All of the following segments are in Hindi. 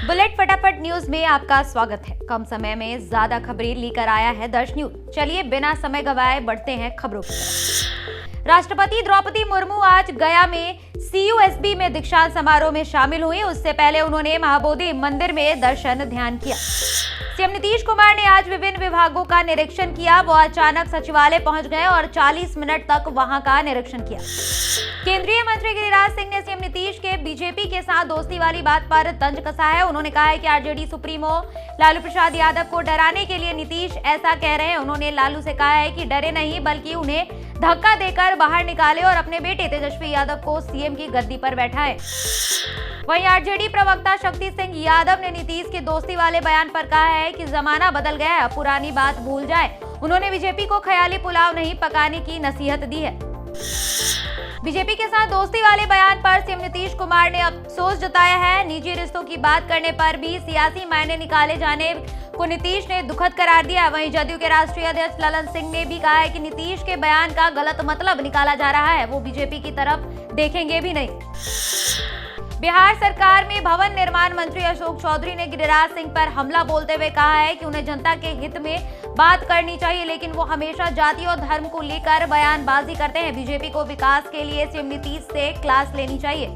बुलेट फटाफट न्यूज में आपका स्वागत है। कम समय में ज्यादा खबरें लेकर आया है दर्श न्यूज। चलिए बिना समय गवाए बढ़ते हैं खबरों की तरफ। राष्ट्रपति द्रौपदी मुर्मू आज गया में CUSB में दीक्षांत समारोह में शामिल हुई। उससे पहले उन्होंने महाबोधि मंदिर में दर्शन ध्यान किया। सीएम नीतीश कुमार ने आज विभिन्न विभागों का निरीक्षण किया। वो अचानक सचिवालय पहुंच गए और 40 मिनट तक वहां का निरीक्षण किया। केंद्रीय मंत्री गिरिराज सिंह ने सीएम नीतीश के बीजेपी के साथ दोस्ती वाली बात पर तंज कसा है। उन्होंने कहा है कि आरजेडी सुप्रीमो लालू प्रसाद यादव को डराने के लिए नीतीश ऐसा कह रहे हैं। उन्होंने लालू से कहा है कि डरे नहीं, बल्कि उन्हें धक्का देकर बाहर निकाले और अपने बेटे तेजस्वी यादव को सीएम की गद्दी पर बैठाएं। वहीं आरजेडी प्रवक्ता शक्ति सिंह यादव ने नीतीश के दोस्ती वाले बयान पर कहा है कि जमाना बदल गया है, पुरानी बात भूल जाए। उन्होंने बीजेपी को ख्याली पुलाव नहीं पकाने की नसीहत दी है। बीजेपी के साथ दोस्ती वाले बयान पर सीएम नीतीश कुमार ने अफसोस जताया है। निजी रिश्तों की बात करने पर भी सियासी मायने निकाले जाने को नीतीश ने दुखद करार दिया। वहीं जदयू के राष्ट्रीय अध्यक्ष ललन सिंह ने भी कहा है कि नीतीश के बयान का गलत मतलब निकाला जा रहा है, वो बीजेपी की तरफ देखेंगे भी नहीं। बिहार सरकार में भवन निर्माण मंत्री अशोक चौधरी ने गिरिराज सिंह पर हमला बोलते हुए कहा है कि उन्हें जनता के हित में बात करनी चाहिए, लेकिन वो हमेशा जाति और धर्म को लेकर बयानबाजी करते हैं। बीजेपी को विकास के लिए सीएम नीतीश से क्लास लेनी चाहिए।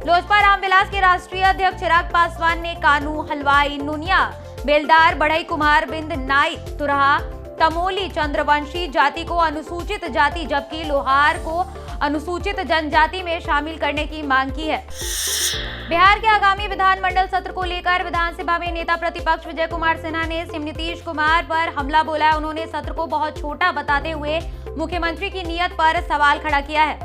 लोजपा रामविलास के राष्ट्रीय अध्यक्ष चिराग पासवान ने कानू, हलवाई, नुनिया, बेलदार, बढ़ई, कुम्हार, बिंद, नाई, तुरहा, तमोली, चंद्रवंशी जाति को अनुसूचित जाति जबकि लोहार को अनुसूचित जनजाति में शामिल करने की मांग की है। बिहार के आगामी विधानमंडल सत्र को लेकर विधानसभा में नेता प्रतिपक्ष विजय कुमार सिन्हा ने सीएम नीतीश कुमार पर हमला बोला है। उन्होंने सत्र को बहुत छोटा बताते हुए मुख्यमंत्री की नीयत पर सवाल खड़ा किया है।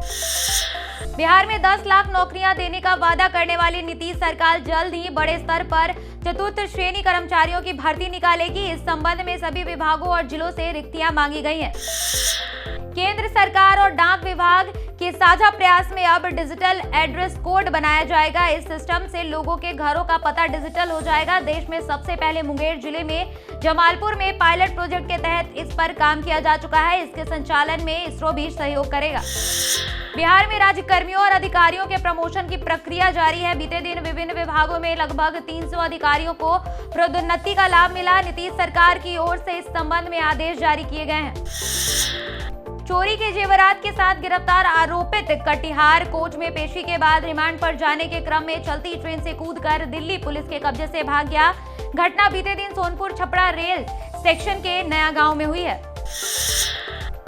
बिहार में 10 लाख नौकरियां देने का वादा करने वाली नीतीश सरकार जल्द ही बड़े स्तर पर चतुर्थ श्रेणी कर्मचारियों की भर्ती निकालेगी। इस संबंध में सभी विभागों और जिलों से रिक्तियां मांगी गई हैं। केंद्र सरकार और डाक विभाग के साझा प्रयास में अब डिजिटल एड्रेस कोड बनाया जाएगा। इस सिस्टम से लोगों के घरों का पता डिजिटल हो जाएगा। देश में सबसे पहले मुंगेर जिले में जमालपुर में पायलट प्रोजेक्ट के तहत इस पर काम किया जा चुका है। इसके संचालन में इसरो भी सहयोग करेगा। बिहार में राज्य कर्मियों और अधिकारियों के प्रमोशन की प्रक्रिया जारी है। बीते दिन विभिन्न विभागों में लगभग 300 अधिकारियों को पदोन्नति का लाभ मिला। नीतीश सरकार की ओर से इस संबंध में आदेश जारी किए गए हैं। चोरी के जेवरात के साथ गिरफ्तार आरोपित कटिहार कोर्ट में पेशी के बाद रिमांड पर जाने के क्रम में चलती ट्रेन से कूदकर दिल्ली पुलिस के कब्जे से भाग गया। घटना बीते दिन सोनपुर छपरा रेल सेक्शन के नया गांव में हुई है।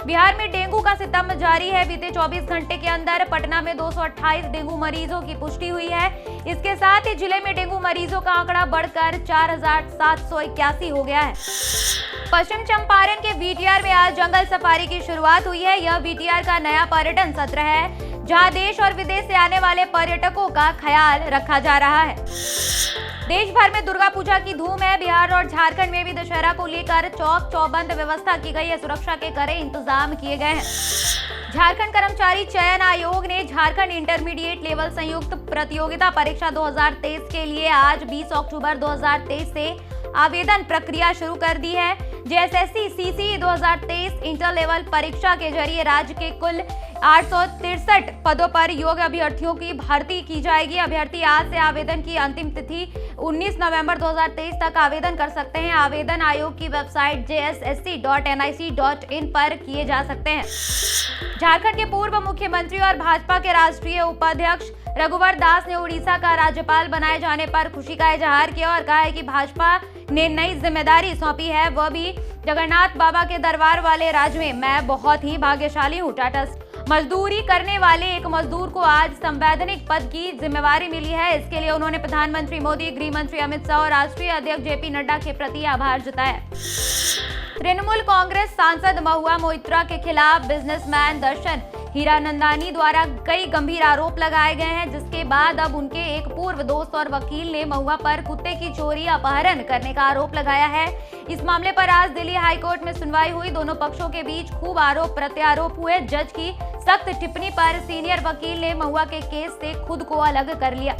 बिहार में डेंगू का सितम जारी है। बीते 24 घंटे के अंदर पटना में 228 डेंगू मरीजों की पुष्टि हुई है। इसके साथ ही जिले में डेंगू मरीजों का आंकड़ा बढ़कर 4781 हो गया है। पश्चिम चंपारण के VTR में आज जंगल सफारी की शुरुआत हुई है। यह VTR का नया पर्यटन सत्र है, जहां देश और विदेश से आने वाले पर्यटकों का ख्याल रखा जा रहा है। देश भर में दुर्गा पूजा की धूम है। बिहार और झारखंड में भी दशहरा को लेकर चौक चौबंद व्यवस्था की गई है। सुरक्षा के कड़े इंतजाम किए गए हैं। झारखंड कर्मचारी चयन आयोग ने झारखंड इंटरमीडिएट लेवल संयुक्त प्रतियोगिता परीक्षा 2023 के लिए आज 20 अक्टूबर 2023 से आवेदन प्रक्रिया शुरू कर दी है। JSSC CC 2023 इंटर लेवल परीक्षा के जरिए राज्य के कुल 863 पदों पर योग्य अभ्यर्थियों की भर्ती की जाएगी। अभ्यर्थी आज से आवेदन की अंतिम तिथि 19 नवंबर 2023 तक आवेदन कर सकते हैं। आवेदन आयोग की वेबसाइट jssc.nic.in पर किए जा सकते हैं। झारखंड के पूर्व मुख्यमंत्री और भाजपा के राष्ट्रीय उपाध्यक्ष रघुवर दास ने उड़ीसा का राज्यपाल बनाए जाने पर खुशी का इजहार किया और कहा है कि भाजपा ने नई जिम्मेदारी सौंपी है, वह भी जगन्नाथ बाबा के दरबार वाले राज्य में। मैं बहुत ही भाग्यशाली हूँ। टाटा मजदूरी करने वाले एक मजदूर को आज संवैधानिक पद की जिम्मेवारी मिली है। इसके लिए उन्होंने प्रधानमंत्री मोदी, गृह मंत्री अमित शाह और राष्ट्रीय अध्यक्ष JP नड्डा के प्रति आभार जताया। तृणमूल कांग्रेस सांसद महुआ मोइत्रा के खिलाफ बिजनेसमैन दर्शन हीरानंदानी द्वारा कई गंभीर आरोप लगाए गए हैं, जिसके बाद अब उनके एक पूर्व दोस्त और वकील ने महुआ पर कुत्ते की चोरी अपहरण करने का आरोप लगाया है। इस मामले पर आज दिल्ली हाईकोर्ट में सुनवाई हुई। दोनों पक्षों के बीच खूब आरोप प्रत्यारोप हुए। जज की सख्त टिप्पणी पर सीनियर वकील ने महुआ के केस से खुद को अलग कर लिया।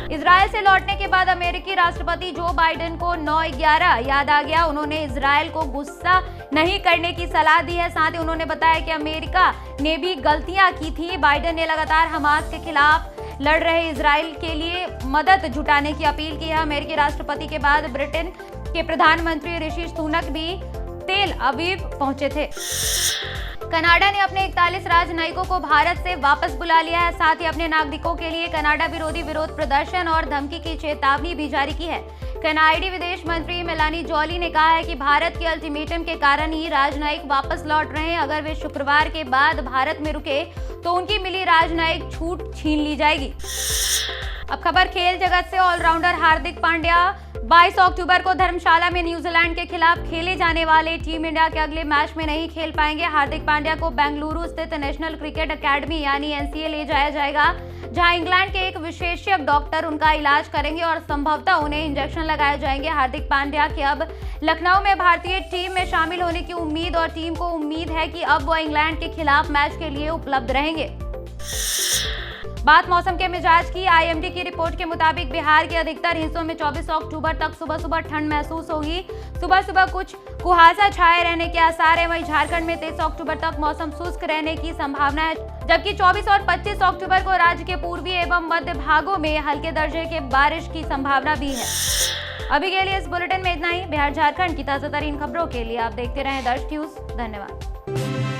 इजरायल से लौटने के बाद अमेरिकी राष्ट्रपति जो बाइडेन को 9/11 याद आ गया। उन्होंने इजरायल को गुस्सा नहीं करने की सलाह दी है। साथ ही उन्होंने बताया कि अमेरिका ने भी गलतियां की थी। बाइडेन ने लगातार हमास के खिलाफ लड़ रहे इजराइल के लिए मदद जुटाने की अपील की है। अमेरिकी राष्ट्रपति के बाद ब्रिटेन के प्रधानमंत्री ऋषि सुनक भी तेल अवीव पहुंचे थे। कनाडा ने अपने 41 राजनयिकों को भारत से वापस बुला लिया है। साथ ही अपने नागरिकों के लिए कनाडा विरोधी विरोध प्रदर्शन और धमकी की चेतावनी भी जारी की है। कनाडाई विदेश मंत्री मेलानी जॉली ने कहा है कि भारत के अल्टीमेटम के कारण ही राजनयिक वापस लौट रहे हैं। अगर वे शुक्रवार के बाद भारत में रुके तो उनकी मिली राजनयिक छूट छीन ली जाएगी। अब खबर खेल जगत से। ऑलराउंडर हार्दिक पांड्या 22 अक्टूबर को धर्मशाला में न्यूजीलैंड के खिलाफ खेले जाने वाले टीम इंडिया के अगले मैच में नहीं खेल पाएंगे। हार्दिक पांड्या को बेंगलुरु स्थित नेशनल क्रिकेट अकेडमी यानी एनसीए ले जाया जाएगा, जहां इंग्लैंड के एक विशेषज्ञ डॉक्टर उनका इलाज करेंगे और संभवतः उन्हें इंजेक्शन लगाए जाएंगे। हार्दिक पांड्या की अब लखनऊ में भारतीय टीम में शामिल होने की उम्मीद और टीम को उम्मीद है कि अब वो इंग्लैंड के खिलाफ मैच के लिए उपलब्ध रहेंगे। बात मौसम के मिजाज की। आईएमडी की रिपोर्ट के मुताबिक बिहार के अधिकतर हिस्सों में 24 अक्टूबर तक सुबह सुबह ठंड महसूस होगी। सुबह सुबह कुछ कुहासा छाए रहने के आसार है। वहीं झारखंड में 23 अक्टूबर तक मौसम शुष्क रहने की संभावना है, जबकि 24 और 25 अक्टूबर को राज्य के पूर्वी एवं मध्य भागों में हल्के दर्जे के बारिश की संभावना भी है। अभी के लिए इस बुलेटिन में इतना ही। बिहार झारखंड की ताजा तरीन खबरों के लिए आप देखते रहें दर्श न्यूज। धन्यवाद।